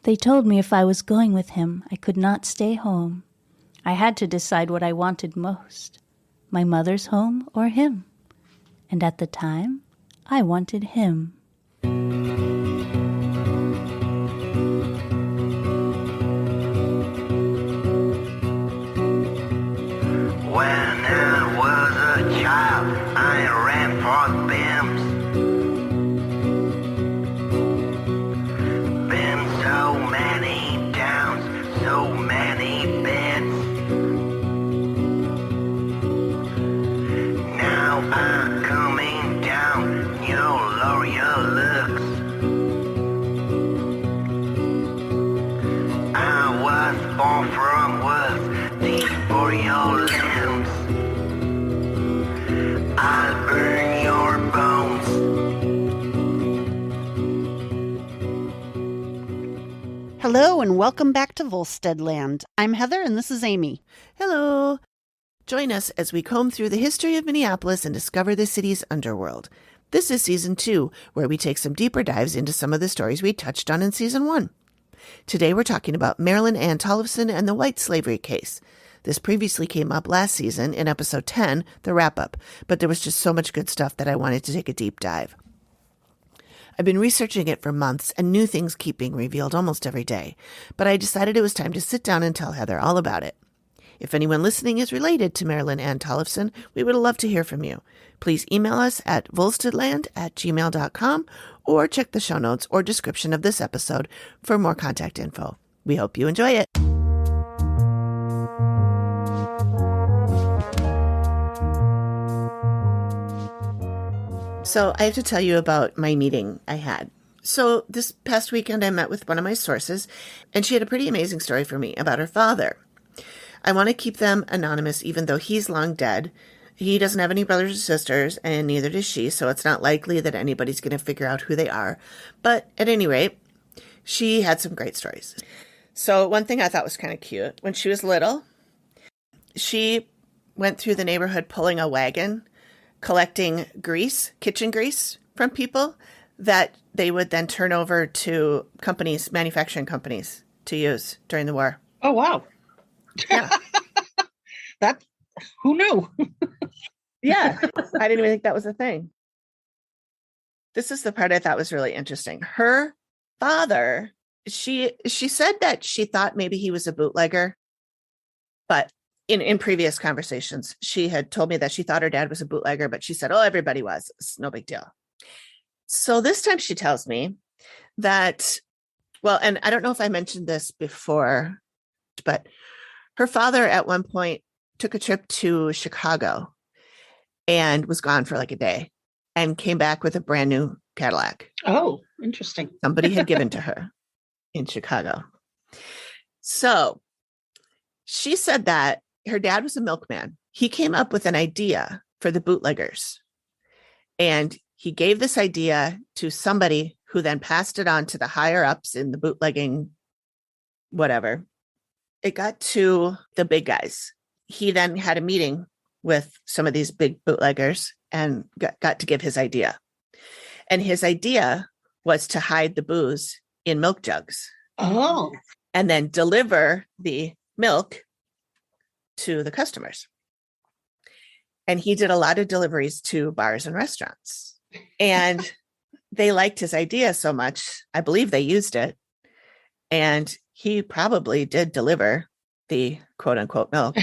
They told me if I was going with him, I could not stay home. I had to decide what I wanted most, my mother's home or him. And at the time, I wanted him. When I was a child, I ran for the bins. Been so many downs, so many beds. Now I'm coming down, you lower your looks. I was born from worth these for your limbs. I'll burn your bones. Hello and welcome back to Volsteadland. I'm Heather and this is Amy. Hello. Join us as we comb through the history of Minneapolis and discover the city's underworld. This is Season 2, where we take some deeper dives into some of the stories we touched on in Season 1. Today we're talking about Marilyn Ann Tollefson and the white slavery case. This previously came up last season in episode 10, the wrap-up, but there was just so much good stuff that I wanted to take a deep dive. I've been researching it for months, and new things keep being revealed almost every day, but I decided it was time to sit down and tell Heather all about it. If anyone listening is related to Marilyn Ann Tollefson, we would love to hear from you. Please email us at volsteadland@gmail.com or check the show notes or description of this episode for more contact info. We hope you enjoy it. So I have to tell you about my meeting I had. So this past weekend, I met with one of my sources, and she had a pretty amazing story for me about her father. I want to keep them anonymous, even though he's long dead. He doesn't have any brothers or sisters, and neither does she, so it's not likely that anybody's going to figure out who they are. But at any rate, she had some great stories. So one thing I thought was kind of cute, when she was little, she went through the neighborhood pulling a wagon, collecting grease, kitchen grease from people that they would then turn over to companies, manufacturing companies, to use during the war. Oh, wow. Yeah. That, who knew? Yeah. I didn't even think that was a thing. This is the part I thought was really interesting. Her father, she said that she thought maybe he was a bootlegger, but in previous conversations, she had told me that she thought her dad was a bootlegger, but she said, oh, everybody was. It's no big deal. So this time she tells me that, well, and I don't know if I mentioned this before, but her father at one point took a trip to Chicago and was gone for like a day and came back with a brand new Cadillac. Oh, interesting. Somebody had given to her in Chicago. So she said that her dad was a milkman. He came up with an idea for the bootleggers. And he gave this idea to somebody who then passed it on to the higher ups in the bootlegging, whatever. It got to the big guys. He then had a meeting with some of these big bootleggers and got to give his idea. And his idea was to hide the booze in milk jugs. Oh. And then deliver the milk to the customers. And he did a lot of deliveries to bars and restaurants. And they liked his idea so much, I believe they used it. And he probably did deliver the quote unquote milk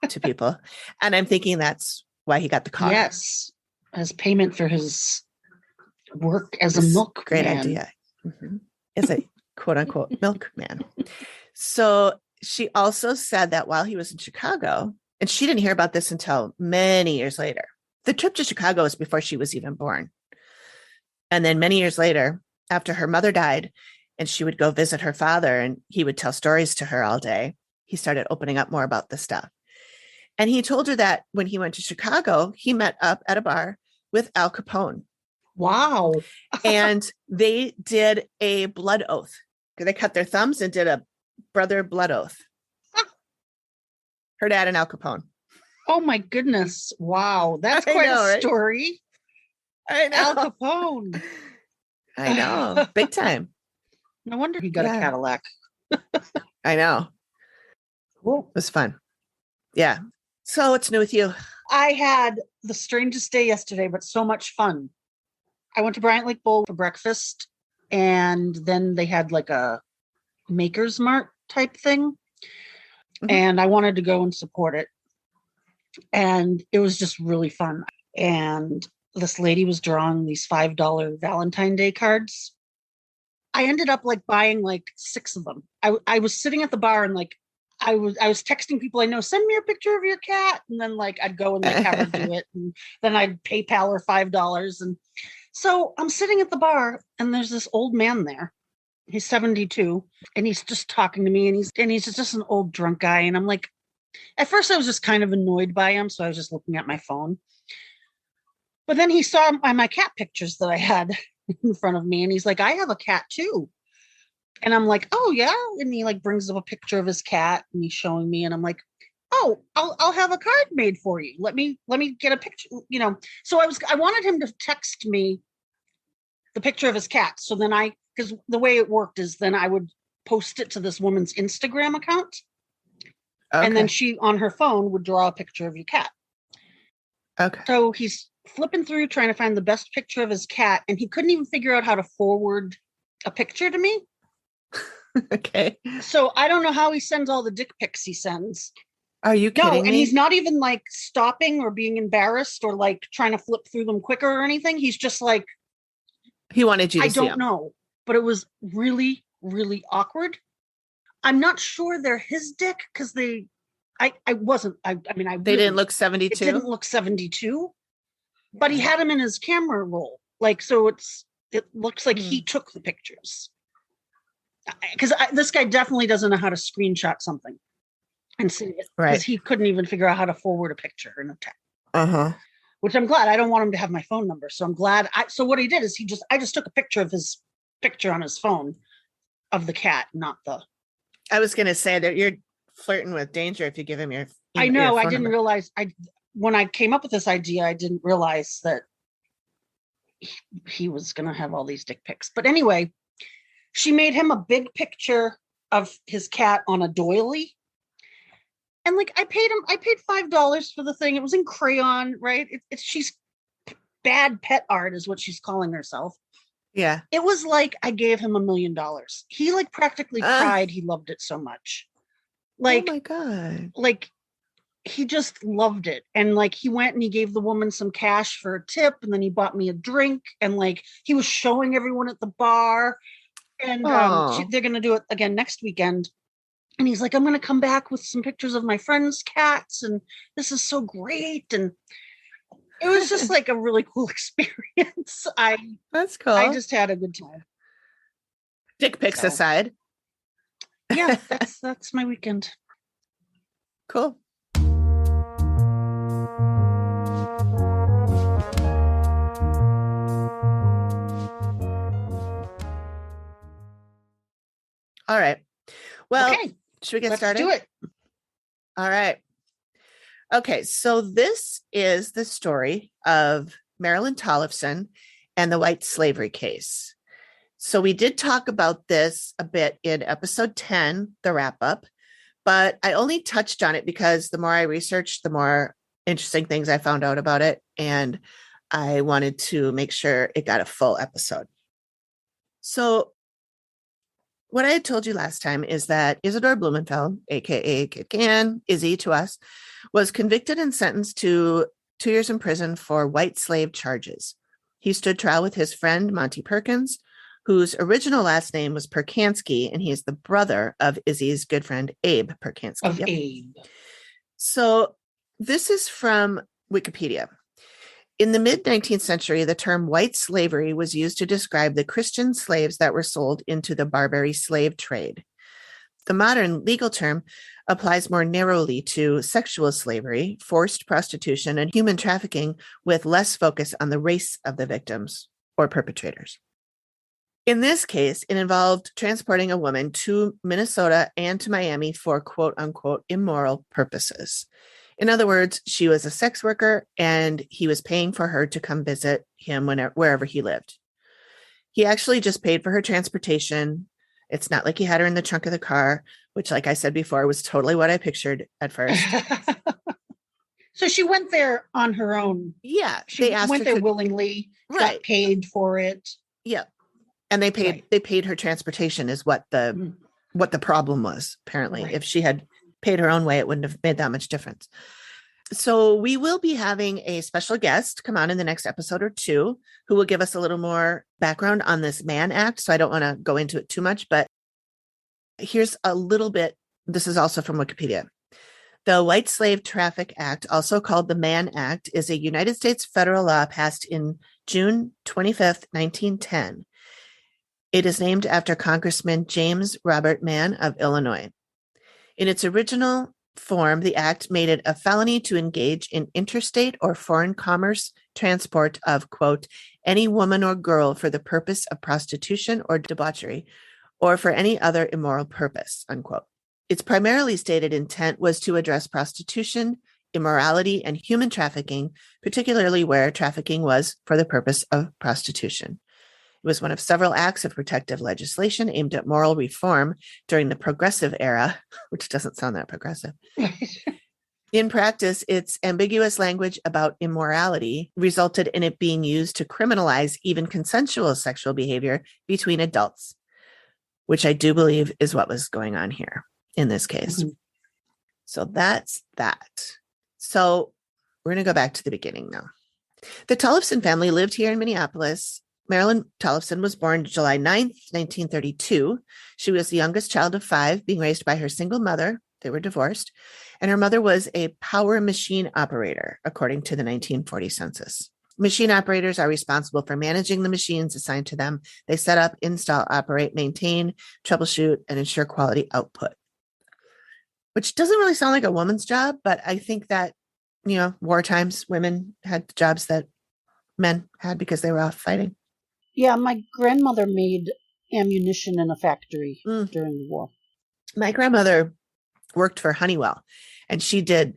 to people. And I'm thinking that's why he got the car. Yes. As payment for his work as a milk Great man. idea. Mm-hmm. As a quote unquote milkman. So she also said that while he was in Chicago, and she didn't hear about this until many years later. The trip to Chicago was before she was even born. And then many years later, after her mother died, and she would go visit her father, and he would tell stories to her all day, he started opening up more about this stuff. And he told her that when he went to Chicago, he met up at a bar with Al Capone. Wow. And they did a blood oath. They cut their thumbs and did a brother blood oath. Her dad and Al Capone. Oh my goodness. Wow. That's quite a story. I know. Al Capone. I know. Big time. No wonder he got Yeah. a Cadillac. I know. Cool. It was fun. Yeah. So what's new with you? I had the strangest day yesterday, but so much fun. I went to Bryant Lake Bowl for breakfast, and then they had like a Maker's Mart type thing. And I wanted to go and support it. And it was just really fun. And this lady was drawing these $5 Valentine Day cards. I ended up like buying like 6 of them. I was sitting at the bar and like I was texting people I know, send me a picture of your cat. And then like I'd go and like have her do it. And then I'd PayPal her $5. And so I'm sitting at the bar and there's this old man there. He's 72 and he's just talking to me and he's just an old drunk guy. And I'm like, at first I was just kind of annoyed by him. So I was just looking at my phone. But then he saw my cat pictures that I had in front of me. And he's like, I have a cat too. And I'm like, oh yeah. And he like brings up a picture of his cat and he's showing me. And I'm like, oh, I'll have a card made for you. Let me get a picture, you know. So I wanted him to text me the picture of his cat. So then because the way it worked is then I would post it to this woman's Instagram account. Okay. And then she on her phone would draw a picture of your cat. Okay. So he's flipping through trying to find the best picture of his cat. And he couldn't even figure out how to forward a picture to me. Okay. So I don't know how he sends all the dick pics he sends. Are you kidding me? And he's not even like stopping or being embarrassed or like trying to flip through them quicker or anything. He's just like, he wanted you to see I don't know, but it was really, really awkward. I'm not sure they're his dick because they didn't look 72. It didn't look 72, but he had him in his camera roll. Like, so it looks like he took the pictures. Because this guy definitely doesn't know how to screenshot something and see it. Right. Because he couldn't even figure out how to forward a picture in a text. Which I'm glad. I don't want him to have my phone number. So I'm glad. So what he did is I just took a picture of his picture on his phone of the cat, not the. I was going to say that you're flirting with danger if you give him your. I know. Your I didn't realize. When I came up with this idea, I didn't realize that he was going to have all these dick pics. But anyway, she made him a big picture of his cat on a doily. And like I paid $5 for the thing. It was in crayon, right? She's bad pet art is what she's calling herself. Yeah. It was like I gave him $1 million. He like practically cried. He loved it so much. Like, oh my God. Like he just loved it. And like he went and he gave the woman some cash for a tip and then he bought me a drink and like he was showing everyone at the bar. And they're going to do it again next weekend. And he's like, I'm going to come back with some pictures of my friends' cats. And this is so great. And it was just like a really cool experience. That's cool. I just had a good time. Dick pics aside. Yeah, that's my weekend. Cool. All right. Well, okay. Should we get started? Let's do it. All right. Okay. So this is the story of Marilyn Tollefson and the white slavery case. So we did talk about this a bit in episode 10, the wrap up, but I only touched on it because the more I researched, the more interesting things I found out about it. And I wanted to make sure it got a full episode. So what I had told you last time is that Isadore Blumenfeld, aka Kid Cann, Izzy to us, was convicted and sentenced to 2 years in prison for white slave charges. He stood trial with his friend Monty Perkins, whose original last name was Perkansky, and he is the brother of Izzy's good friend Abe Perkansky. Abe. So this is from Wikipedia. In the mid-19th century, the term white slavery was used to describe the Christian slaves that were sold into the Barbary slave trade. The modern legal term applies more narrowly to sexual slavery, forced prostitution, and human trafficking, with less focus on the race of the victims or perpetrators. In this case, it involved transporting a woman to Minnesota and to Miami for quote-unquote immoral purposes. In other words, she was a sex worker and he was paying for her to come visit him wherever he lived. He actually just paid for her transportation It's not like he had her in the trunk of the car, which, like I said before, was totally what I pictured at first. So she went there on her own. Yeah. She They asked went her there willingly, right. got paid for it. Yeah. And they paid her transportation is what the problem was, apparently. Right. If she had paid her own way, it wouldn't have made that much difference. So we will be having a special guest come on in the next episode or two who will give us a little more background on this Mann Act. So I don't want to go into it too much, but here's a little bit. This is also from Wikipedia. The White Slave Traffic Act, also called the Mann Act, is a United States federal law passed in June 25th, 1910. It is named after Congressman James Robert Mann of Illinois. In its original form, the act made it a felony to engage in interstate or foreign commerce transport of, quote, any woman or girl for the purpose of prostitution or debauchery, or for any other immoral purpose, unquote. Its primarily stated intent was to address prostitution, immorality, and human trafficking, particularly where trafficking was for the purpose of prostitution. It was one of several acts of protective legislation aimed at moral reform during the Progressive Era, which doesn't sound that progressive. In practice, its ambiguous language about immorality resulted in it being used to criminalize even consensual sexual behavior between adults, which I do believe is what was going on here in this case. Mm-hmm. So that's that. So we're going to go back to the beginning now. The Tollefson family lived here in Minneapolis. Marilyn Tollefson was born July 9th, 1932. She was the youngest child of 5, being raised by her single mother. They were divorced. And her mother was a power machine operator, according to the 1940 census. Machine operators are responsible for managing the machines assigned to them. They set up, install, operate, maintain, troubleshoot, and ensure quality output. Which doesn't really sound like a woman's job, but I think that, war times, women had jobs that men had because they were off fighting. Yeah, my grandmother made ammunition in a factory during the war. My grandmother worked for Honeywell, and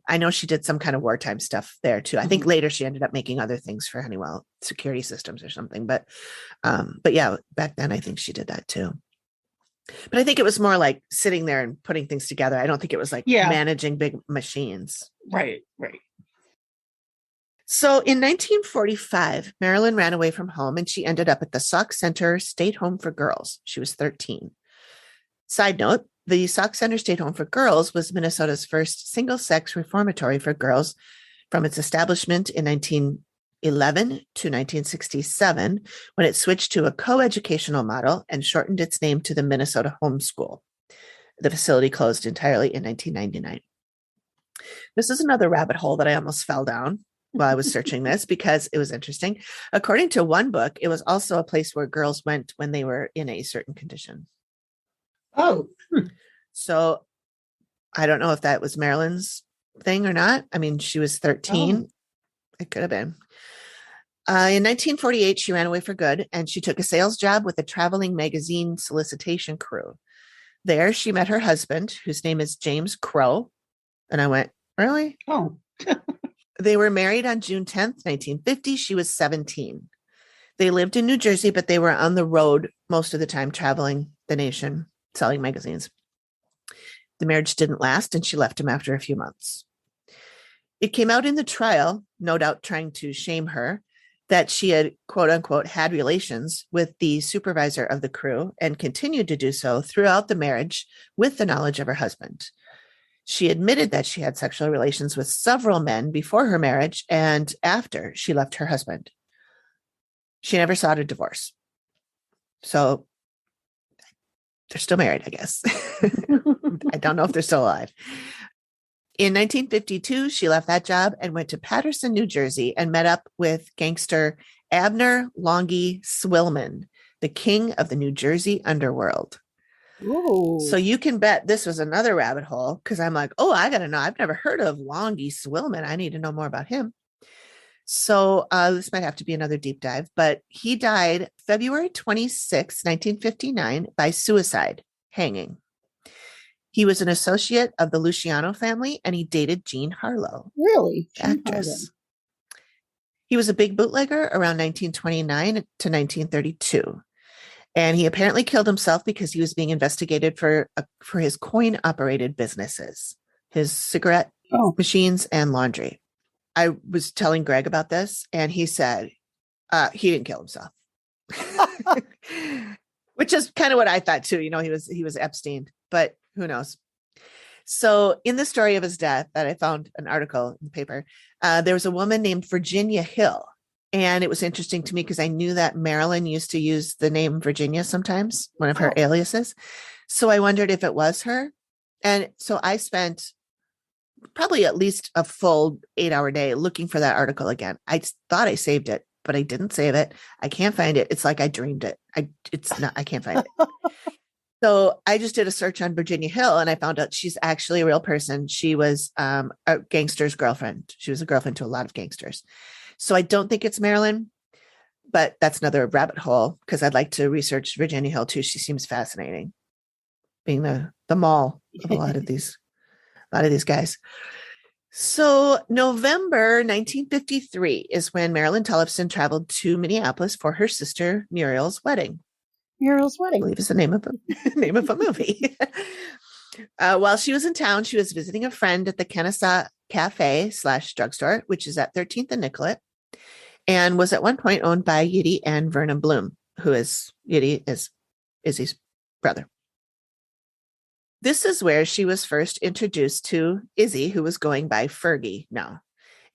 I know she did some kind of wartime stuff there too. I think later she ended up making other things for Honeywell security systems or something. But yeah, back then I think she did that too. But I think it was more like sitting there and putting things together. I don't think it was like managing big machines. Right. So in 1945, Marilyn ran away from home and she ended up at the Sauk Center State Home for Girls. She was 13. Side note, the Sauk Center State Home for Girls was Minnesota's first single-sex reformatory for girls from its establishment in 1911 to 1967, when it switched to a co-educational model and shortened its name to the Minnesota Home School. The facility closed entirely in 1999. This is another rabbit hole that I almost fell down while I was searching this because it was interesting. According to one book, it was also a place where girls went when they were in a certain condition. Oh. So I don't know if that was Marilyn's thing or not. I mean, she was 13. It could have been. In 1948, she ran away for good, and she took a sales job with a traveling magazine solicitation crew. There, she met her husband, whose name is James Crow. And I went, really? Oh. They were married on June 10th, 1950. She was 17. They lived in New Jersey, but they were on the road most of the time, traveling the nation, selling magazines. The marriage didn't last, and she left him after a few months. It came out in the trial, no doubt trying to shame her, that she had, quote unquote, had relations with the supervisor of the crew and continued to do so throughout the marriage with the knowledge of her husband. She admitted that she had sexual relations with several men before her marriage and after she left her husband. She never sought a divorce. So they're still married, I guess. I don't know if they're still alive. In 1952, she left that job and went to Paterson, New Jersey, and met up with gangster Abner Longy Swillman, the king of the New Jersey underworld. Ooh. So you can bet this was another rabbit hole because I'm like, I got to know. I've never heard of Longy Swillman. I need to know more about him. So this might have to be another deep dive, but he died February 26, 1959 by suicide, hanging. He was an associate of the Luciano family, and he dated Jean Harlow. Really? Actress. He was a big bootlegger around 1929 to 1932. And he apparently killed himself because he was being investigated for his coin-operated businesses, his cigarette machines and laundry. I was telling Greg about this, and he said he didn't kill himself, which is kind of what I thought too. He was Epstein, but who knows? So in the story of his death that I found an article in the paper, there was a woman named Virginia Hill. And it was interesting to me because I knew that Marilyn used to use the name Virginia sometimes, one of her aliases. So I wondered if it was her. And so I spent probably at least a full 8-hour day looking for that article again. I thought I saved it, but I didn't save it. I can't find it. It's like I dreamed it. I can't find it. So I just did a search on Virginia Hill and I found out she's actually a real person. She was a gangster's girlfriend. She was a girlfriend to a lot of gangsters. So I don't think it's Marilyn, but that's another rabbit hole because I'd like to research Virginia Hill too. She seems fascinating, being the mall of a lot of these guys. So November 1953 is when Marilyn Tollefson traveled to Minneapolis for her sister Muriel's wedding. Muriel's I Wedding. believe is the name of a movie. While she was in town, she was visiting a friend at the Kennesaw Cafe / drugstore, which is at 13th and Nicollet, and was at one point owned by Yiddy and Vernon Bloom, who is Izzy's brother. This is where she was first introduced to Izzy, who was going by Fergie now.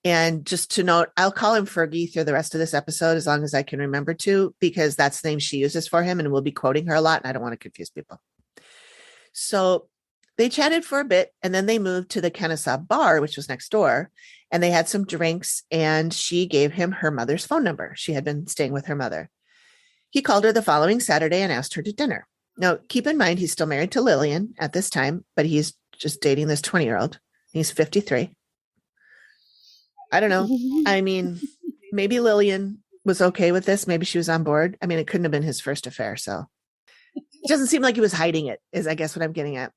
And just to note, I'll call him Fergie through the rest of this episode as long as I can remember to, because that's the name she uses for him and we'll be quoting her a lot and I don't want to confuse people. So they chatted for a bit and then they moved to the Kennesaw bar, which was next door, and they had some drinks and she gave him her mother's phone number. She had been staying with her mother. He called her the following Saturday and asked her to dinner. Now, keep in mind, he's still married to Lillian at this time, but he's just dating this 20-year-old. He's 53. I don't know. I mean, maybe Lillian was okay with this. Maybe she was on board. I mean, it couldn't have been his first affair. So it doesn't seem like he was hiding it, is I guess what I'm getting at.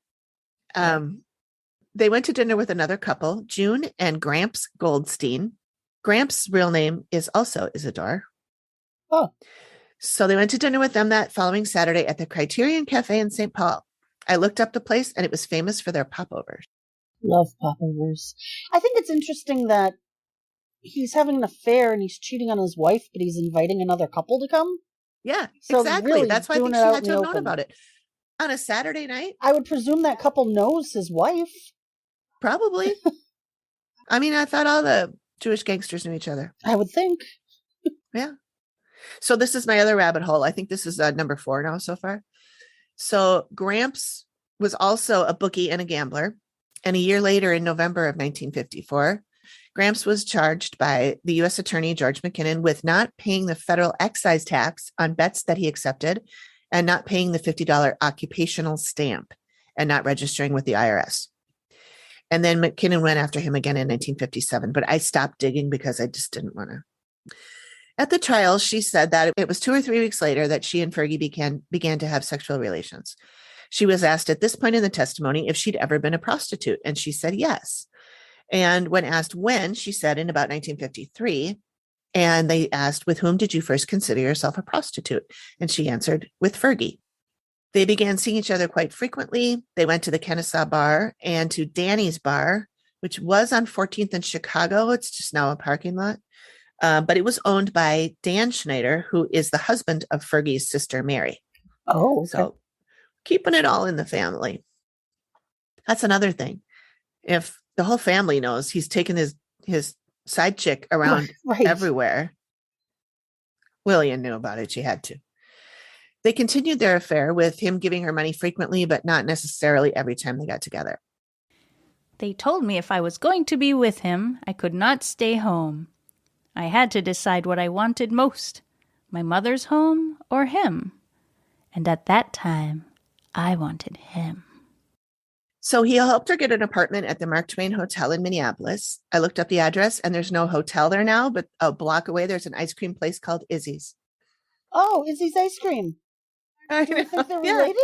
They went to dinner with another couple, June and Gramps Goldstein. Gramps' real name is also Isadore. Oh. So they went to dinner with them that following Saturday at the Criterion Cafe in St. Paul. I looked up the place and it was famous for their popovers. Love popovers. I think it's interesting that he's having an affair and he's cheating on his wife, but he's inviting another couple to come. Yeah, so exactly. Really that's why I think she had to have known about it. On a Saturday night? I would presume that couple knows his wife. Probably. I mean, I thought all the Jewish gangsters knew each other. I would think. Yeah. So this is my other rabbit hole. I think this is number 4 now so far. So Gramps was also a bookie and a gambler. And a year later, in November of 1954, Gramps was charged by the U.S. Attorney George McKinnon with not paying the federal excise tax on bets that he accepted and not paying the $50 occupational stamp and not registering with the IRS. And then McKinnon went after him again in 1957, but I stopped digging because I just didn't want to. At the trial, she said that it was 2 or 3 weeks later that she and Fergie began to have sexual relations. She was asked at this point in the testimony if she'd ever been a prostitute, and she said yes. And when asked when, she said in about 1953. And they asked, with whom did you first consider yourself a prostitute? And she answered, with Fergie. They began seeing each other quite frequently. They went to the Kennesaw bar and to Danny's bar, which was on 14th in Chicago. It's just now a parking lot. But it was owned by Dan Schneider, who is the husband of Fergie's sister, Mary. Oh, okay. So keeping it all in the family. That's another thing. If the whole family knows he's taken his side chick around everywhere. Lillian knew about it. She had to. They continued their affair with him giving her money frequently, but not necessarily every time they got together. They told me if I was going to be with him, I could not stay home. I had to decide what I wanted most, my mother's home or him. And at that time, I wanted him. So he helped her get an apartment at the Mark Twain Hotel in Minneapolis. I looked up the address and there's no hotel there now, but a block away, there's an ice cream place called Izzy's. Oh, Izzy's ice cream. I Do you think they're related?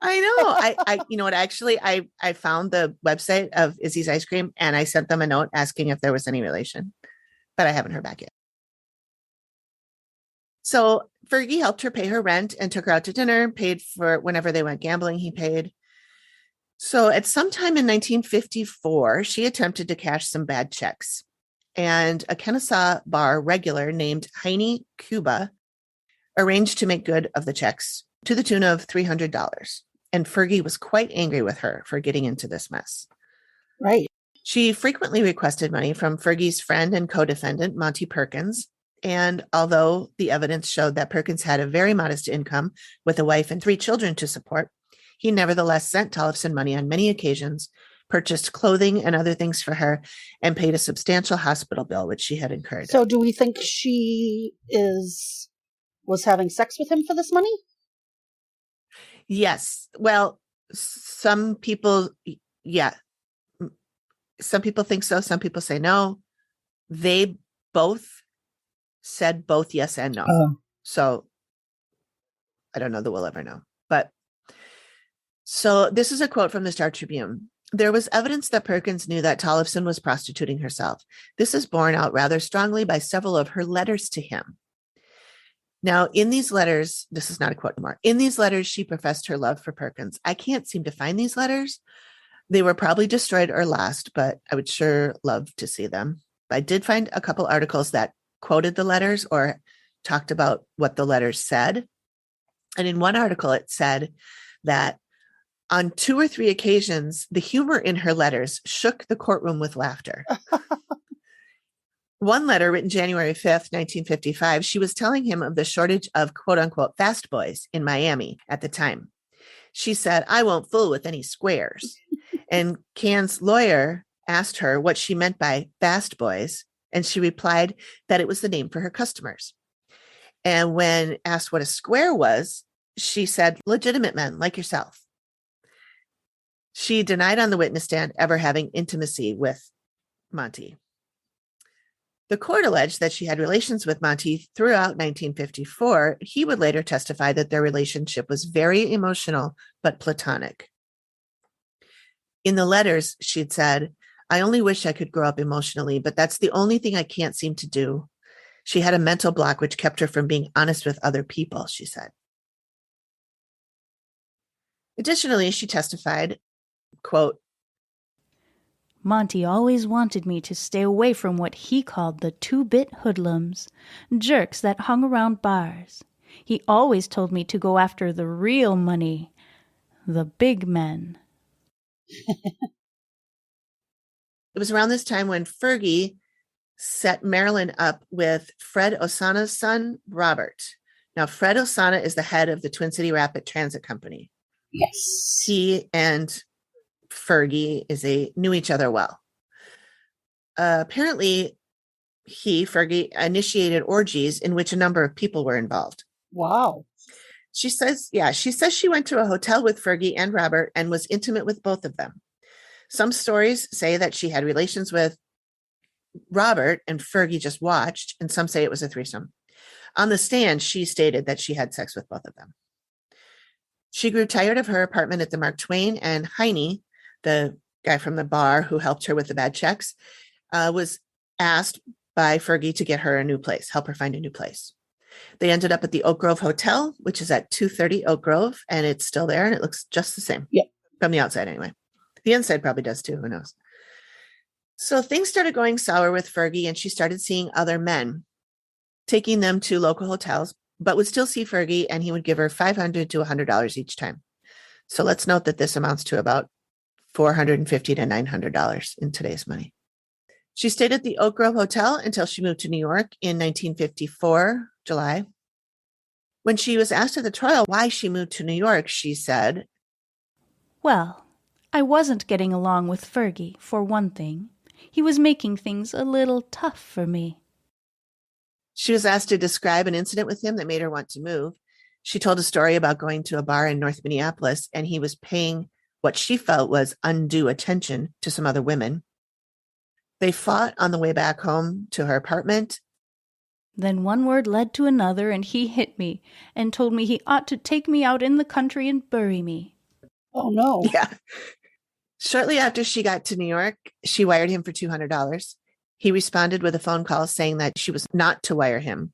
I know. I you know what? Actually, I found the website of Izzy's ice cream and I sent them a note asking if there was any relation, but I haven't heard back yet. So Fergie helped her pay her rent and took her out to dinner, paid for whenever they went gambling, he paid. So at some time in 1954, she attempted to cash some bad checks. And a Kennesaw bar regular named Heine Cuba arranged to make good of the checks to the tune of $300. And Fergie was quite angry with her for getting into this mess. Right. She frequently requested money from Fergie's friend and co-defendant, Monty Perkins. And although the evidence showed that Perkins had a very modest income with a wife and 3 children to support, he nevertheless sent Tollefson money on many occasions, purchased clothing and other things for her, and paid a substantial hospital bill, which she had incurred. So do we think she was having sex with him for this money? Yes. Well, some people, yeah. Some people think so. Some people say no. They both said both yes and no. So I don't know that we'll ever know. But so this is a quote from the Star Tribune. There was evidence that Perkins knew that Tollefson was prostituting herself. This is borne out rather strongly by several of her letters to him. Now, in these letters, this is not a quote anymore. In these letters, she professed her love for Perkins. I can't seem to find these letters. They were probably destroyed or lost, but I would sure love to see them. I did find a couple articles that quoted the letters or talked about what the letters said. And in one article, it said that on 2 or 3 occasions, the humor in her letters shook the courtroom with laughter. One letter written January 5th, 1955, she was telling him of the shortage of quote unquote fast boys in Miami at the time. She said, "I won't fool with any squares." And Cann's lawyer asked her what she meant by fast boys, and she replied that it was the name for her customers. And when asked what a square was, she said, "Legitimate men like yourself." She denied on the witness stand ever having intimacy with Monty. The court alleged that she had relations with Monty throughout 1954. He would later testify that their relationship was very emotional, but platonic. In the letters, she'd said, "I only wish I could grow up emotionally, but that's the only thing I can't seem to do." She had a mental block which kept her from being honest with other people, she said. Additionally, she testified, quote, Monty always wanted me to stay away from what he called the 2-bit hoodlums, jerks that hung around bars. He always told me to go after the real money, the big men. It was around this time when Fergie set Marilyn up with Fred Osana's son, Robert. Now, Fred Osana is the head of the Twin City Rapid Transit Company. Yes. He and Fergie knew each other well. Apparently, Fergie, initiated orgies in which a number of people were involved. Wow. She says she went to a hotel with Fergie and Robert and was intimate with both of them. Some stories say that she had relations with Robert and Fergie just watched, and some say it was a threesome. On the stand, she stated that she had sex with both of them. She grew tired of her apartment at the Mark Twain, and Heine, the guy from the bar who helped her with the bad checks, was asked by Fergie to get her a new place, help her find a new place. They ended up at the Oak Grove Hotel, which is at 230 Oak Grove, and it's still there, and it looks just the same. Yep. From the outside anyway. The inside probably does too, who knows. So things started going sour with Fergie, and she started seeing other men, taking them to local hotels, but would still see Fergie, and he would give her $500 to $100 each time. So let's note that this amounts to about $450 to $900 in today's money. She stayed at the Oak Grove Hotel until she moved to New York in 1954, July. When she was asked at the trial why she moved to New York, she said, Well, I wasn't getting along with Fergie, for one thing. He was making things a little tough for me. She was asked to describe an incident with him that made her want to move. She told a story about going to a bar in North Minneapolis, and he was paying what she felt was undue attention to some other women. They fought on the way back home to her apartment. Then one word led to another, and he hit me and told me he ought to take me out in the country and bury me. Oh, no. Yeah. Shortly after she got to New York, she wired him for $200. He responded with a phone call saying that she was not to wire him.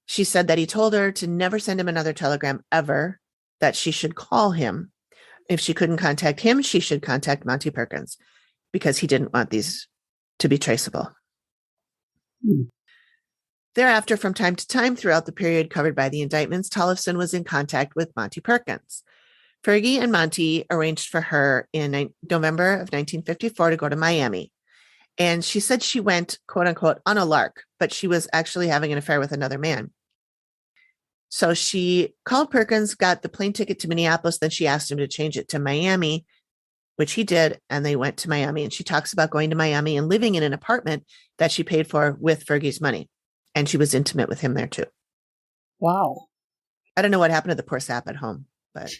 She said that he told her to never send him another telegram ever, that she should call him. If she couldn't contact him, she should contact Monty Perkins because he didn't want these to be traceable. Thereafter, from time to time throughout the period covered by the indictments, Tollefson was in contact with Monty Perkins. Fergie and Monty arranged for her in November of 1954 to go to Miami. And she said she went, quote unquote, on a lark, but she was actually having an affair with another man. So she called Perkins, got the plane ticket to Minneapolis. Then she asked him to change it to Miami, which he did. And they went to Miami. And she talks about going to Miami and living in an apartment that she paid for with Fergie's money. And she was intimate with him there too. Wow. I don't know what happened to the poor sap at home, but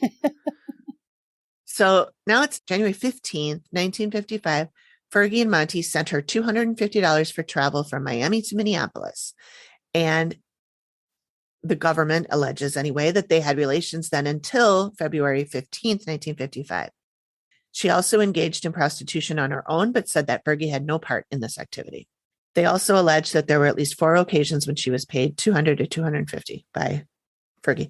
so now it's January 15th, 1955. Fergie and Monty sent her $250 for travel from Miami to Minneapolis. And the government alleges anyway that they had relations then until February 15th, 1955. She also engaged in prostitution on her own, but said that Fergie had no part in this activity. They also allege that there were at least 4 occasions when she was paid $200 to $250 by Fergie.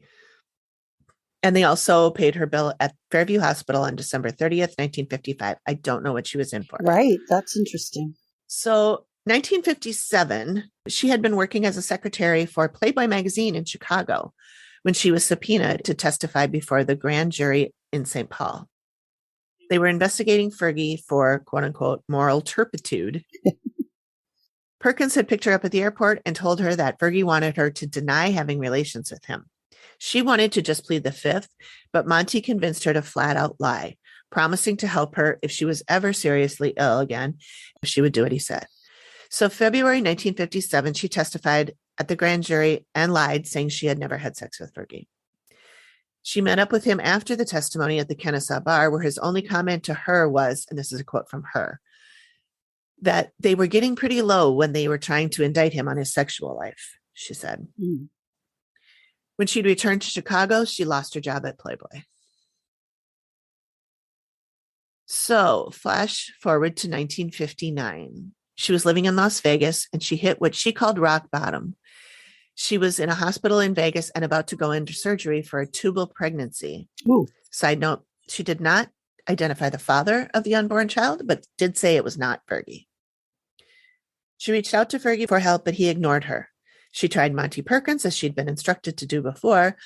And they also paid her bill at Fairview Hospital on December 30th, 1955. I don't know what she was in for. Right. That's interesting. So 1957, she had been working as a secretary for Playboy magazine in Chicago when she was subpoenaed to testify before the grand jury in St. Paul. They were investigating Fergie for, quote unquote, moral turpitude. Perkins had picked her up at the airport and told her that Fergie wanted her to deny having relations with him. She wanted to just plead the fifth, but Monty convinced her to flat out lie, promising to help her if she was ever seriously ill again, if she would do what he said. So February 1957, she testified at the grand jury and lied, saying she had never had sex with Fergie. She met up with him after the testimony at the Kennesaw Bar, where his only comment to her was, and this is a quote from her, that they were getting pretty low when they were trying to indict him on his sexual life, she said. When she'd returned to Chicago, she lost her job at Playboy. So, flash forward to 1959. She was living in Las Vegas, and she hit what she called rock bottom. She was in a hospital in Vegas and about to go into surgery for a tubal pregnancy. Ooh. Side note, she did not identify the father of the unborn child, but did say it was not Fergie. She reached out to Fergie for help, but he ignored her. She tried Monty Perkins, as she'd been instructed to do before.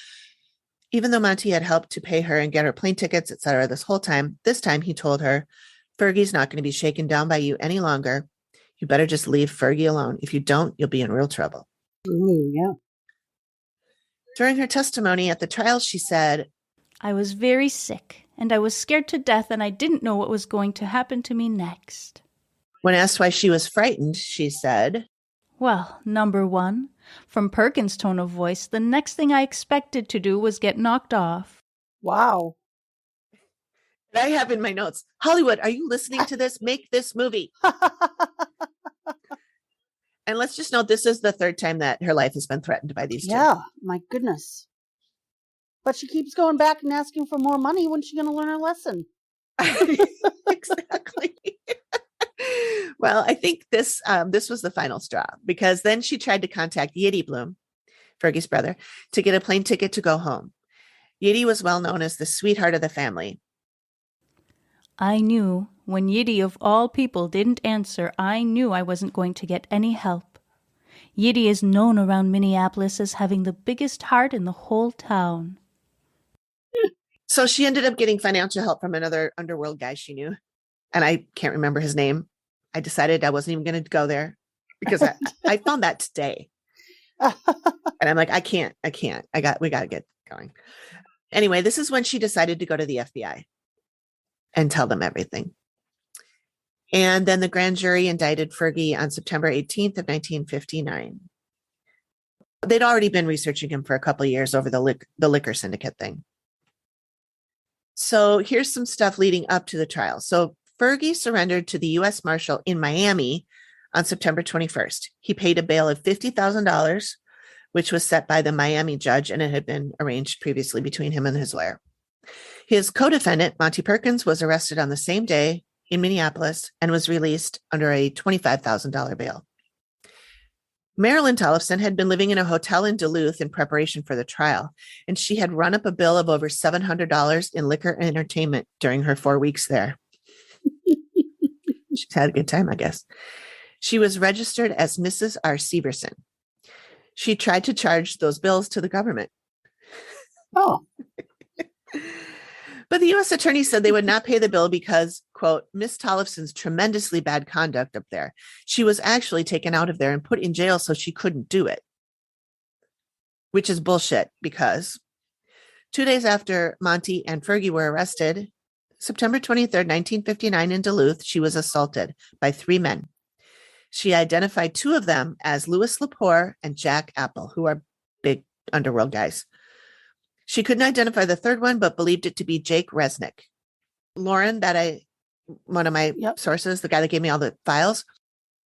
Even though Monty had helped to pay her and get her plane tickets, etc., this whole time, this time he told her, Fergie's not going to be shaken down by you any longer. You better just leave Fergie alone. If you don't, you'll be in real trouble. Ooh, yeah. During her testimony at the trial, she said, I was very sick, and I was scared to death, and I didn't know what was going to happen to me next. When asked why she was frightened, she said, Well, number one, from Perkins' tone of voice, the next thing I expected to do was get knocked off. Wow. And I have in my notes, Hollywood, are you listening to this? Make this movie. And let's just note, this is the third time that her life has been threatened by these two. Yeah, my goodness. But she keeps going back and asking for more money. When's she going to learn her lesson? Exactly. Well, I think this was the final straw, because then she tried to contact Izzy Bloom, Fergie's brother, to get a plane ticket to go home. Izzy was well known as the sweetheart of the family. I knew when Izzy of all people didn't answer, I knew I wasn't going to get any help. Izzy is known around Minneapolis as having the biggest heart in the whole town. So she ended up getting financial help from another underworld guy she knew. And I can't remember his name. I decided I wasn't even going to go there because I found that today. And I'm like, I can't. We got to get going. Anyway, this is when she decided to go to the FBI and tell them everything. And then the grand jury indicted Fergie on September 18th of 1959. They'd already been researching him for a couple of years over the liquor syndicate thing. So here's some stuff leading up to the trial. So Fergie surrendered to the U.S. Marshal in Miami on September 21st. He paid a bail of $50,000, which was set by the Miami judge, and it had been arranged previously between him and his lawyer. His co-defendant, Monty Perkins, was arrested on the same day in Minneapolis and was released under a $25,000 bail. Marilyn Tollefson had been living in a hotel in Duluth in preparation for the trial, and she had run up a bill of over $700 in liquor and entertainment during her 4 weeks there. She's had a good time, I guess. She was registered as Mrs. R. Severson. She tried to charge those bills to the government. Oh. But the U.S. attorney said they would not pay the bill because, quote, Miss Tollefson's tremendously bad conduct up there. She was actually taken out of there and put in jail so she couldn't do it. Which is bullshit, because 2 days after Monty and Fergie were arrested, September 23rd, 1959 in Duluth, she was assaulted by 3 men. She identified 2 of them as Louis Lepore and Jack Apple, who are big underworld guys. She couldn't identify the third one, but believed it to be Jake Resnick. Lauren, one of my sources, the guy that gave me all the files,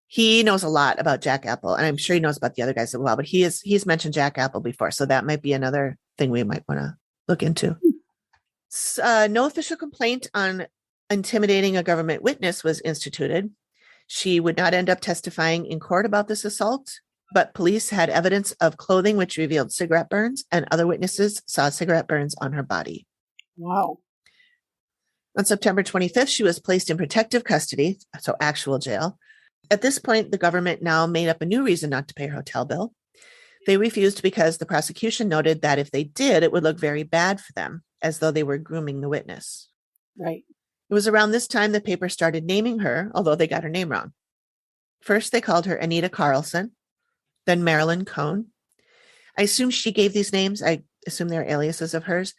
he knows a lot about Jack Apple, and I'm sure he knows about the other guys as well, but he's mentioned Jack Apple before, so that might be another thing we might want to look into. No official complaint on intimidating a government witness was instituted. She would not end up testifying in court about this assault, but police had evidence of clothing which revealed cigarette burns, and other witnesses saw cigarette burns on her body. Wow. On September 25th, she was placed in protective custody, so actual jail. At this point, the government now made up a new reason not to pay her hotel bill. They refused because the prosecution noted that if they did, it would look very bad for them, as though they were grooming the witness. Right. It was around this time the paper started naming her, although they got her name wrong. First, they called her Anita Carlson, then Marilyn Cohn. I assume she gave these names. I assume they're aliases of hers.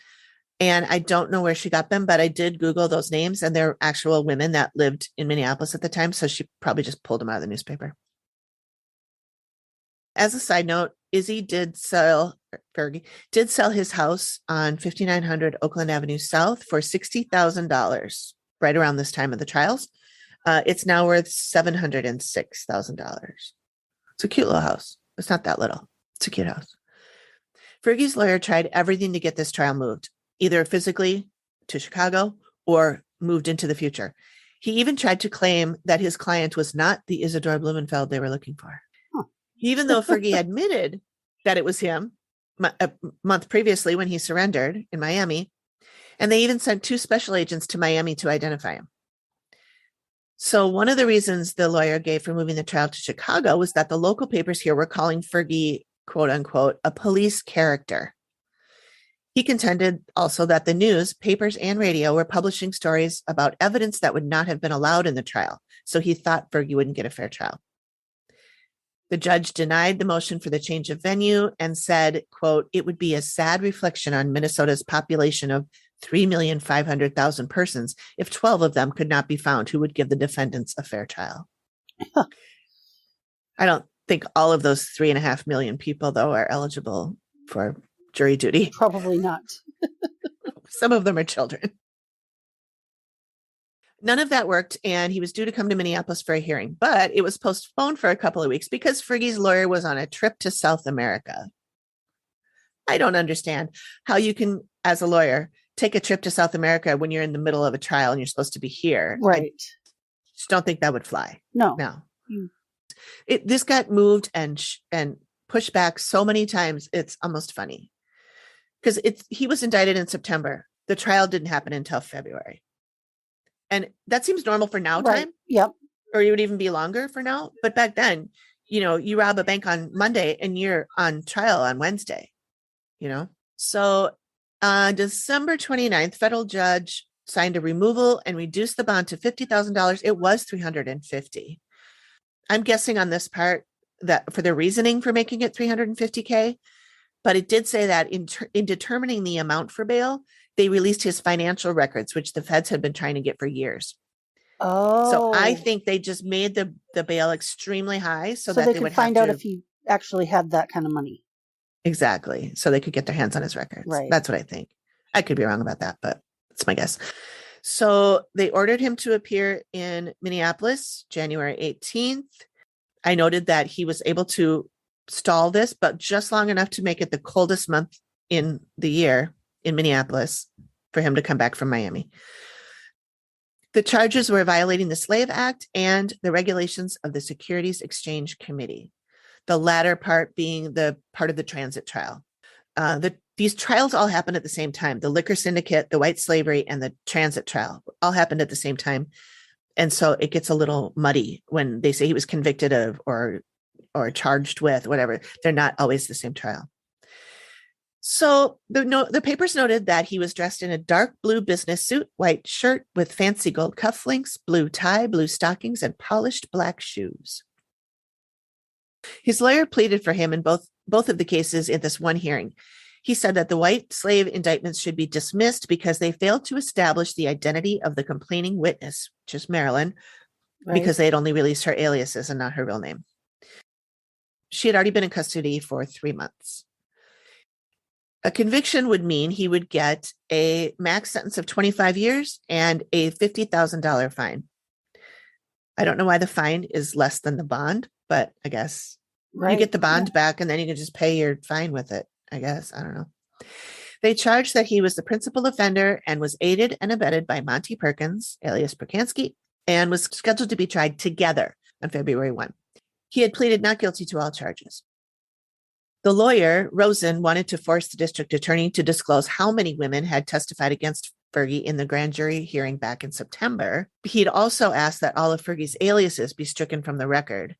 And I don't know where she got them, but I did Google those names, and they're actual women that lived in Minneapolis at the time. So she probably just pulled them out of the newspaper. As a side note, Fergie did sell his house on 5900 Oakland Avenue South for $60,000 right around this time of the trials. It's now worth $706,000. It's a cute little house. It's not that little. It's a cute house. Fergie's lawyer tried everything to get this trial moved, either physically to Chicago or moved into the future. He even tried to claim that his client was not the Isadore Blumenfeld they were looking for. Huh. Even though Fergie admitted that it was him a month previously when he surrendered in Miami, and they even sent 2 special agents to Miami to identify him. So one of the reasons the lawyer gave for moving the trial to Chicago was that the local papers here were calling Fergie, quote unquote, a police character. He contended also that the news, papers, and radio were publishing stories about evidence that would not have been allowed in the trial. So he thought Fergie wouldn't get a fair trial. The judge denied the motion for the change of venue and said, quote, it would be a sad reflection on Minnesota's population of 3,500,000 persons if 12 of them could not be found who would give the defendants a fair trial. I don't think all of those 3.5 million people, though, are eligible for jury duty. Probably not. Some of them are children. None of that worked, and he was due to come to Minneapolis for a hearing, but it was postponed for a couple of weeks because Fergie's lawyer was on a trip to South America. I don't understand how you can, as a lawyer, take a trip to South America when you're in the middle of a trial and you're supposed to be here. Right. I just don't think that would fly. No. This got moved and pushed back so many times, it's almost funny. Because he was indicted in September. The trial didn't happen until February. And that seems normal for now time. Yep. Or it would even be longer for now. But back then, you rob a bank on Monday and you're on trial on Wednesday, So on December 29th, federal judge signed a removal and reduced the bond to $50,000. It was $350,000. I'm guessing on this part that for the reasoning for making it $350K, but it did say that in determining the amount for bail, they released his financial records, which the feds had been trying to get for years. Oh. So I think they just made the bail extremely high so that they they could would find out if he actually had that kind of money. Exactly. So they could get their hands on his records. Right. That's what I think. I could be wrong about that, but that's my guess. So they ordered him to appear in Minneapolis, January 18th. I noted that he was able to stall this, but just long enough to make it the coldest month in the year in Minneapolis for him to come back from Miami. The charges were violating the Slave Act and the regulations of the Securities Exchange Committee. the latter part being the part of the transit trial. These trials all happened at the same time. The liquor syndicate, the white slavery, and the transit trial all happened at the same time. And so it gets a little muddy when they say he was convicted of or charged with whatever. They're not always the same trial. So the papers noted that he was dressed in a dark blue business suit, white shirt with fancy gold cufflinks, blue tie, blue stockings, and polished black shoes. His lawyer pleaded for him in both of the cases in this one hearing. He said that the white slave indictments should be dismissed because they failed to establish the identity of the complaining witness, which is Marilyn, because they had only released her aliases and not her real name. She had already been in custody for 3 months. A conviction would mean he would get a max sentence of 25 years and a $50,000 fine. I don't know why the fine is less than the bond, but I guess you get the bond back and then you can just pay your fine with it. I guess. I don't know. They charged that he was the principal offender and was aided and abetted by Monty Perkins, alias Perkansky, and was scheduled to be tried together on February 1. He had pleaded not guilty to all charges. The lawyer, Rosen, wanted to force the district attorney to disclose how many women had testified against Fergie in the grand jury hearing back in September. He'd also asked that all of Fergie's aliases be stricken from the record.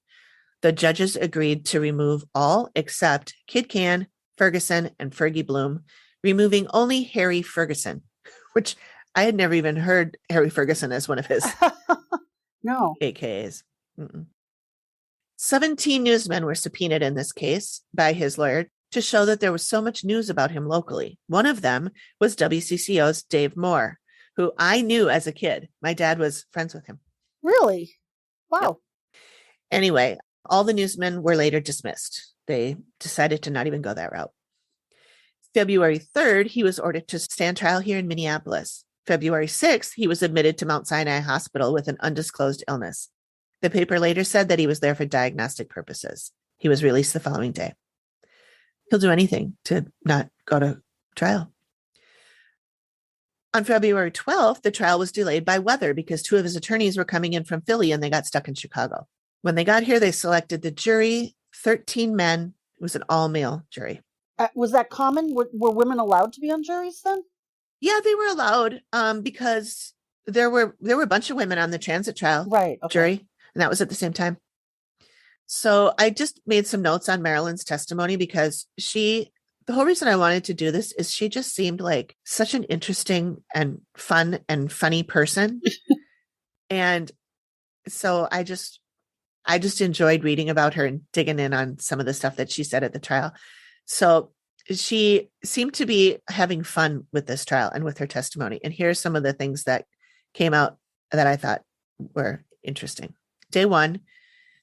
The judges agreed to remove all except Kid Cann, Ferguson, and Fergie Bloom, removing only Harry Ferguson, which I had never even heard Harry Ferguson as one of his AKAs. 17 newsmen were subpoenaed in this case by his lawyer to show that there was so much news about him locally. One of them was WCCO's Dave Moore, who I knew as a kid. My dad was friends with him. Really? Wow. Yep. Anyway, all the newsmen were later dismissed. They decided to not even go that route. February 3rd, he was ordered to stand trial here in Minneapolis. February 6th, he was admitted to Mount Sinai Hospital with an undisclosed illness. The paper later said that he was there for diagnostic purposes. He was released the following day. He'll do anything to not go to trial. On February 12th, the trial was delayed by weather because 2 of his attorneys were coming in from Philly and they got stuck in Chicago. When they got here, they selected the jury, 13 men. It was an all-male jury. Was that common? Were women allowed to be on juries then? Yeah, they were allowed because there were a bunch of women on the transit trial jury, and that was at the same time. So I just made some notes on Marilyn's testimony because the whole reason I wanted to do this is she just seemed like such an interesting and fun and funny person. And so I just enjoyed reading about her and digging in on some of the stuff that she said at the trial. So she seemed to be having fun with this trial and with her testimony. And here's some of the things that came out that I thought were interesting. Day 1,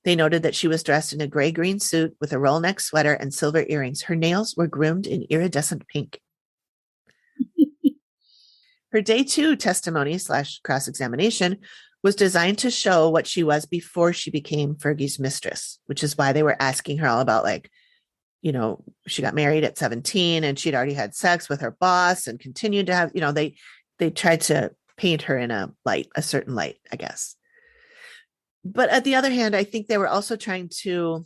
they noted that she was dressed in a gray-green suit with a roll-neck sweater and silver earrings. Her nails were groomed in iridescent pink. Her Day 2 testimony / cross-examination was designed to show what she was before she became Fergie's mistress, which is why they were asking her all about, like, you know, she got married at 17 and she'd already had sex with her boss and continued to have, you know, they tried to paint her in a certain light, I guess. But at the other hand, I think they were also trying to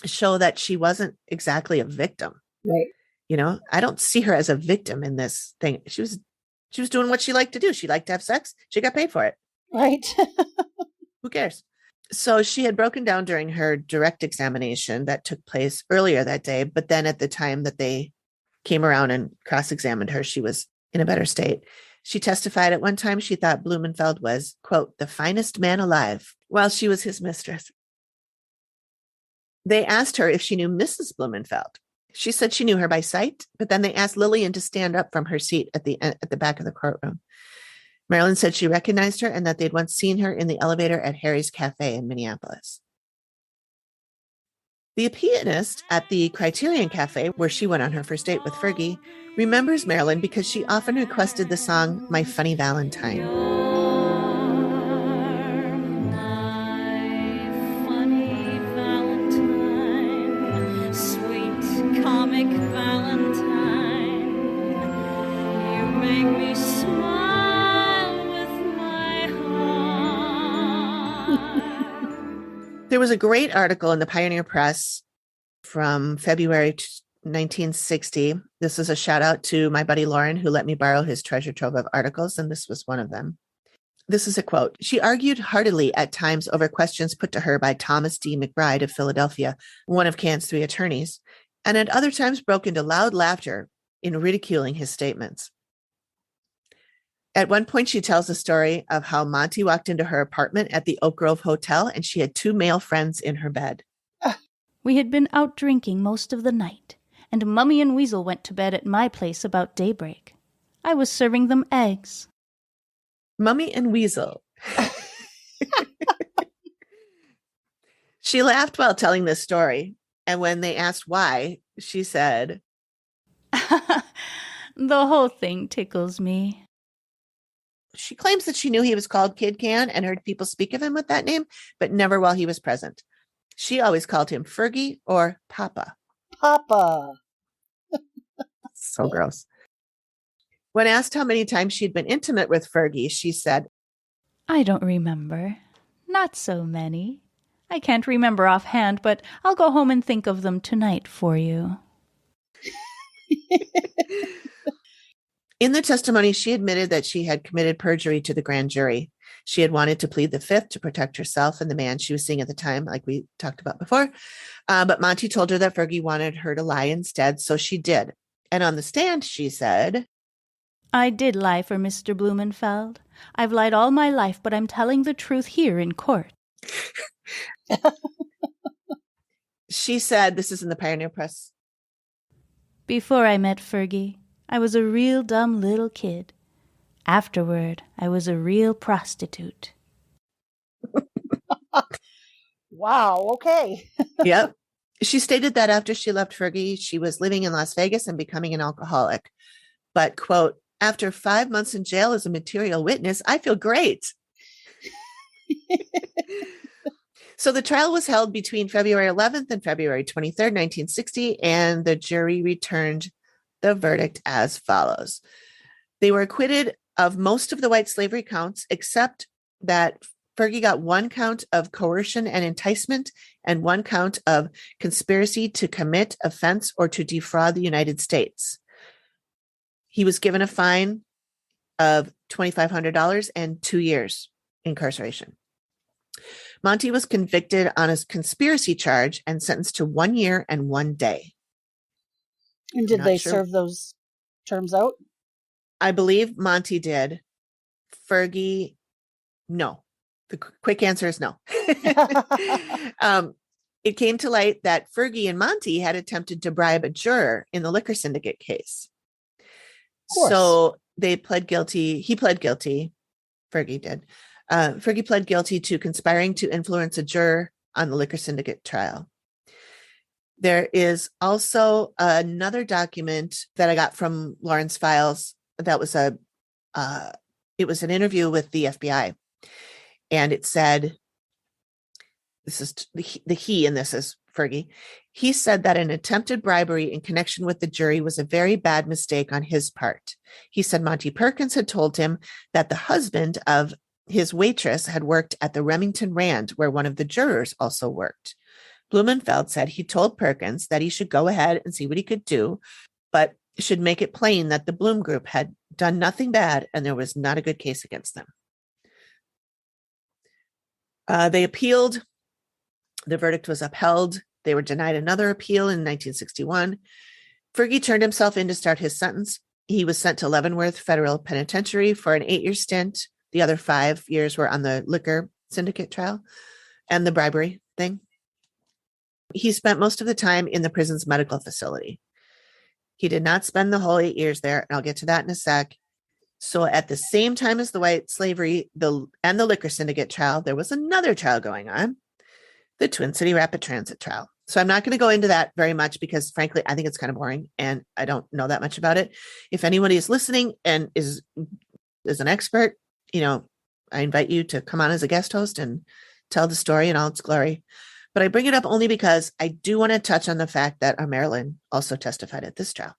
show that she wasn't exactly a victim. Right. You know, I don't see her as a victim in this thing. She was doing what she liked to do. She liked to have sex. She got paid for it. Right. Who cares? So she had broken down during her direct examination that took place earlier that day. But then at the time that they came around and cross-examined her, she was in a better state. She testified at one time she thought Blumenfeld was, quote, the finest man alive while she was his mistress. They asked her if she knew Mrs. Blumenfeld. She said she knew her by sight, but then they asked Lillian to stand up from her seat at the back of the courtroom. Marilyn said she recognized her and that they'd once seen her in the elevator at Harry's Cafe in Minneapolis. The pianist at the Criterion Cafe, where she went on her first date with Fergie, remembers Marilyn because she often requested the song My Funny Valentine. There was a great article in the Pioneer Press from February 1960. This is a shout out to my buddy Lauren, who let me borrow his treasure trove of articles, and this was one of them. This is a quote. She argued heartily at times over questions put to her by Thomas D. McBride of Philadelphia, one of Cann's 3 attorneys, and at other times broke into loud laughter in ridiculing his statements. At one point, she tells a story of how Monty walked into her apartment at the Oak Grove Hotel and she had 2 male friends in her bed. We had been out drinking most of the night, and Mummy and Weasel went to bed at my place about daybreak. I was serving them eggs. Mummy and Weasel. She laughed while telling this story, and when they asked why, she said, The whole thing tickles me. She claims that she knew he was called Kid Cann and heard people speak of him with that name, but never while he was present. She always called him Fergie or Papa. Papa. So gross. When asked how many times she'd been intimate with Fergie, she said, I don't remember. Not so many. I can't remember offhand, but I'll go home and think of them tonight for you. In the testimony, she admitted that she had committed perjury to the grand jury. She had wanted to plead the fifth to protect herself and the man she was seeing at the time, like we talked about before. But Monty told her that Fergie wanted her to lie instead, so she did. And on the stand, she said, I did lie for Mr. Blumenfeld. I've lied all my life, but I'm telling the truth here in court. She said, this is in the Pioneer Press. Before I met Fergie, I was a real dumb little kid. Afterward, I was a real prostitute. Wow, okay. Yep. She stated that after she left Fergie, she was living in Las Vegas and becoming an alcoholic. But, quote, after 5 months in jail as a material witness, I feel great. So the trial was held between February 11th and February 23rd, 1960, and the jury returned the verdict as follows. They were acquitted of most of the white slavery counts, except that Fergie got 1 count of coercion and enticement and 1 count of conspiracy to commit offense or to defraud the United States. He was given a fine of $2,500 and 2 years incarceration. Monty was convicted on a conspiracy charge and sentenced to 1 year and 1 day. And did they serve those terms out? I believe Monty did. Fergie, no. The quick answer is no. It came to light that Fergie and Monty had attempted to bribe a juror in the liquor syndicate case. So they pled guilty. He pled guilty. Fergie did. Fergie pled guilty to conspiring to influence a juror on the liquor syndicate trial. There is also another document that I got from Lauren's files. That was it was an interview with the FBI, and it said, this is the he, and this is Fergie. He said that an attempted bribery in connection with the jury was a very bad mistake on his part. He said Monty Perkins had told him that the husband of his waitress had worked at the Remington Rand, where one of the jurors also worked. Blumenfeld said he told Perkins that he should go ahead and see what he could do, but should make it plain that the Bloom Group had done nothing bad and there was not a good case against them. They appealed. The verdict was upheld. They were denied another appeal in 1961. Fergie turned himself in to start his sentence. He was sent to Leavenworth Federal Penitentiary for an 8-year stint. The other 5 years were on the liquor syndicate trial and the bribery thing. He spent most of the time in the prison's medical facility. He did not spend the whole 8 years there, and I'll get to that in a sec. So at the same time as the white slavery and the liquor syndicate trial, there was another trial going on, the Twin City Rapid Transit trial. So I'm not going to go into that very much because, frankly, I think it's kind of boring and I don't know that much about it. If anybody is listening and is an expert, I invite you to come on as a guest host and tell the story in all its glory. But I bring it up only because I do want to touch on the fact that Marilyn also testified at this trial.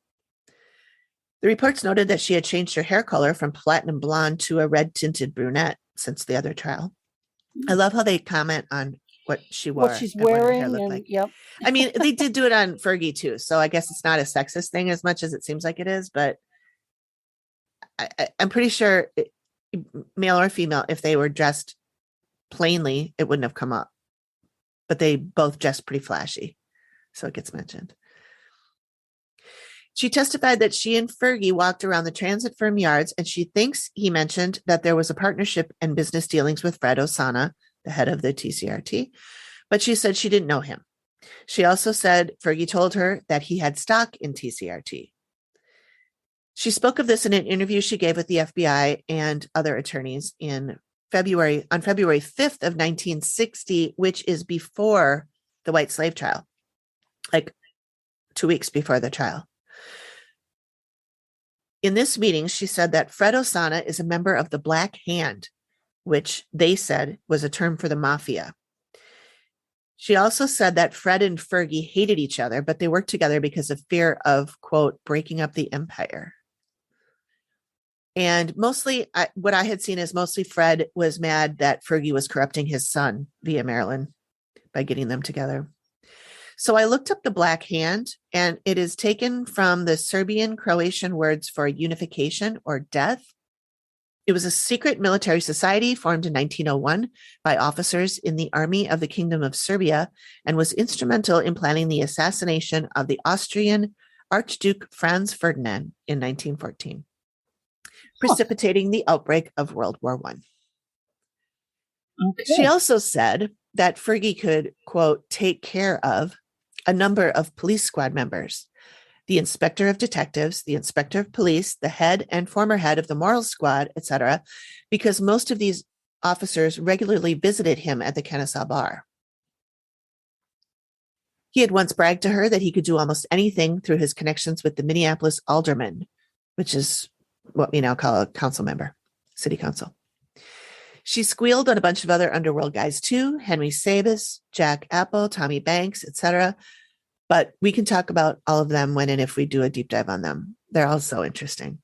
The reports noted that she had changed her hair color from platinum blonde to a red tinted brunette since the other trial. I love how they comment on what she wore what she's and what her hair wearing, looked and like. yep. I mean, they did do it on Fergie too, so I guess it's not a sexist thing as much as it seems like it is, but I'm pretty sure male or female, if they were dressed plainly, it wouldn't have come up. But they both dressed pretty flashy, so it gets mentioned. She testified that she and Fergie walked around the transit firm yards, and she thinks he mentioned that there was a partnership and business dealings with Fred Osana, the head of the TCRT, but she said she didn't know him. She also said Fergie told her that he had stock in TCRT. She spoke of this in an interview she gave with the FBI and other attorneys on February 5th of 1960, which is before the white slave trial, like 2 weeks before the trial. In this meeting, she said that Fred Osana is a member of the Black Hand, which they said was a term for the mafia. She also said that Fred and Fergie hated each other, but they worked together because of fear of, quote, breaking up the empire. And mostly what I had seen is mostly Fred was mad that Fergie was corrupting his son via Marilyn by getting them together. So I looked up the Black Hand, and it is taken from the Serbian-Croatian words for unification or death. It was a secret military society formed in 1901 by officers in the Army of the Kingdom of Serbia and was instrumental in planning the assassination of the Austrian Archduke Franz Ferdinand in 1914, precipitating the outbreak of World War I. Okay. She also said that Fergie could, quote, take care of a number of police squad members, the inspector of detectives, the inspector of police, the head and former head of the moral squad, etc., because most of these officers regularly visited him at the Kennesaw Bar. He had once bragged to her that he could do almost anything through his connections with the Minneapolis alderman, which is what we now call a council member, city council. She squealed on a bunch of other underworld guys too, Henry Sabis, Jack Apple, Tommy Banks, etc. But we can talk about all of them when and if we do a deep dive on them. They're all so interesting.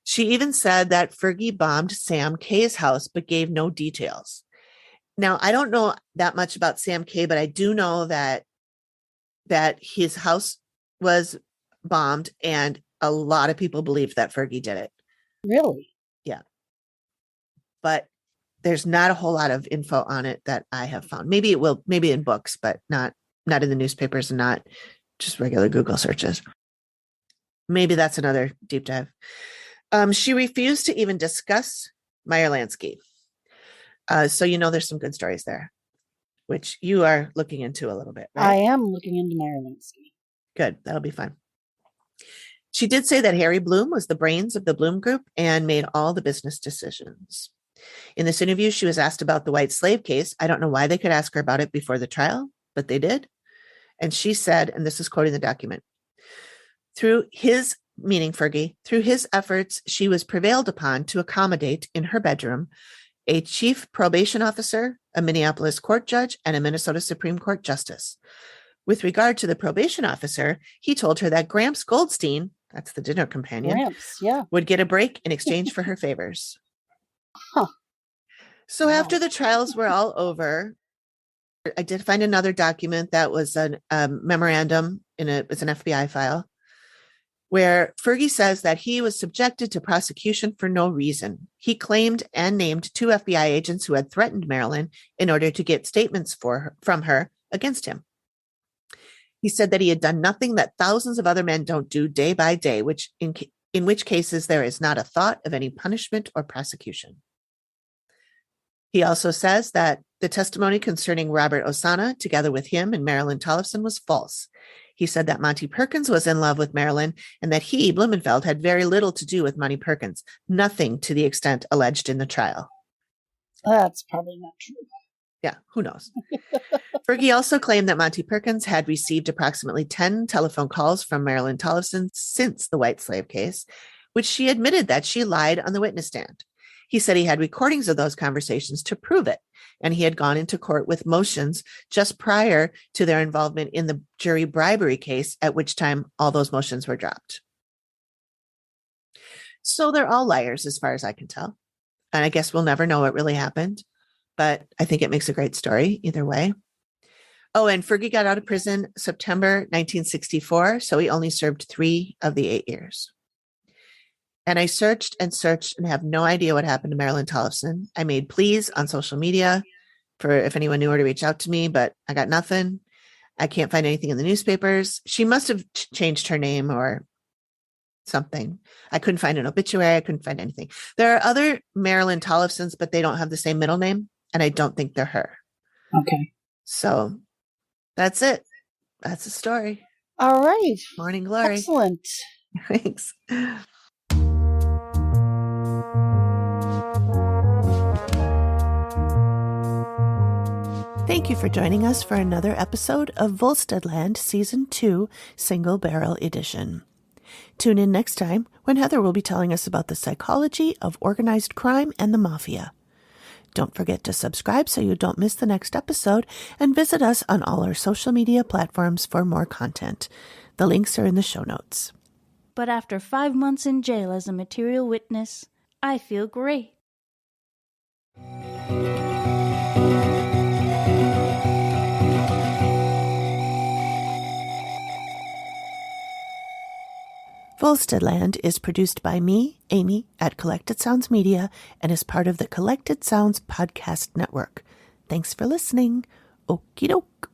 She even said that Fergie bombed Sam Kay's house, but gave no details. Now, I don't know that much about Sam Kay, but I do know that his house was bombed, and a lot of people believe that Fergie did it. Really? Yeah. But there's not a whole lot of info on it that I have found. Maybe it will, maybe in books, but not in the newspapers and not just regular Google searches. Maybe that's another deep dive. She refused to even discuss Meyer Lansky. So there's some good stories there, which you are looking into a little bit, right? I am looking into Meyer Lansky. Good. That'll be fun. She did say that Harry Bloom was the brains of the Bloom Group and made all the business decisions. In this interview, she was asked about the white slave case. I don't know why they could ask her about it before the trial, but they did. And she said, and this is quoting the document, through his, meaning Fergie, through his efforts, she was prevailed upon to accommodate in her bedroom a chief probation officer, a Minneapolis court judge, and a Minnesota Supreme Court justice. With regard to the probation officer, he told her that Gramps Goldstein, that's the dinner companion, Gramps, yeah, would get a break in exchange for her favors. Huh. So Wow. after the trials were all over, I did find another document that was a memorandum it's an FBI file, where Fergie says that he was subjected to prosecution for no reason. He claimed and named 2 FBI agents who had threatened Marilyn in order to get statements from her against him. He said that he had done nothing that thousands of other men don't do day by day, which in which cases there is not a thought of any punishment or prosecution. He also says that the testimony concerning Robert Osana, together with him and Marilyn Tollefson, was false. He said that Monty Perkins was in love with Marilyn and that he, Blumenfeld, had very little to do with Monty Perkins, nothing to the extent alleged in the trial. That's probably not true. Yeah, who knows? Fergie also claimed that Monty Perkins had received approximately 10 telephone calls from Marilyn Tollefson since the white slave case, which she admitted that she lied on the witness stand. He said he had recordings of those conversations to prove it, and he had gone into court with motions just prior to their involvement in the jury bribery case, at which time all those motions were dropped. So they're all liars as far as I can tell. And I guess we'll never know what really happened. but I think it makes a great story either way. Oh, and Fergie got out of prison September 1964, so he only served 3 of the 8 years. And I searched and have no idea what happened to Marilyn Tollefson. I made pleas on social media for if anyone knew her to reach out to me, but I got nothing. I can't find anything in the newspapers. She must have changed her name or something. I couldn't find an obituary. I couldn't find anything. There are other Marilyn Tollefsons, but they don't have the same middle name, and I don't think they're her. Okay. So that's it. That's the story. All right. Morning glory. Excellent. Thanks. Thank you for joining us for another episode of Volsteadland Season 2 Single Barrel Edition. Tune in next time when Heather will be telling us about the psychology of organized crime and the mafia. Don't forget to subscribe so you don't miss the next episode, and visit us on all our social media platforms for more content. The links are in the show notes. But after 5 months in jail as a material witness, I feel great. Volsteadland is produced by me, Amy, at Collected Sounds Media and is part of the Collected Sounds Podcast Network. Thanks for listening. Okie doke.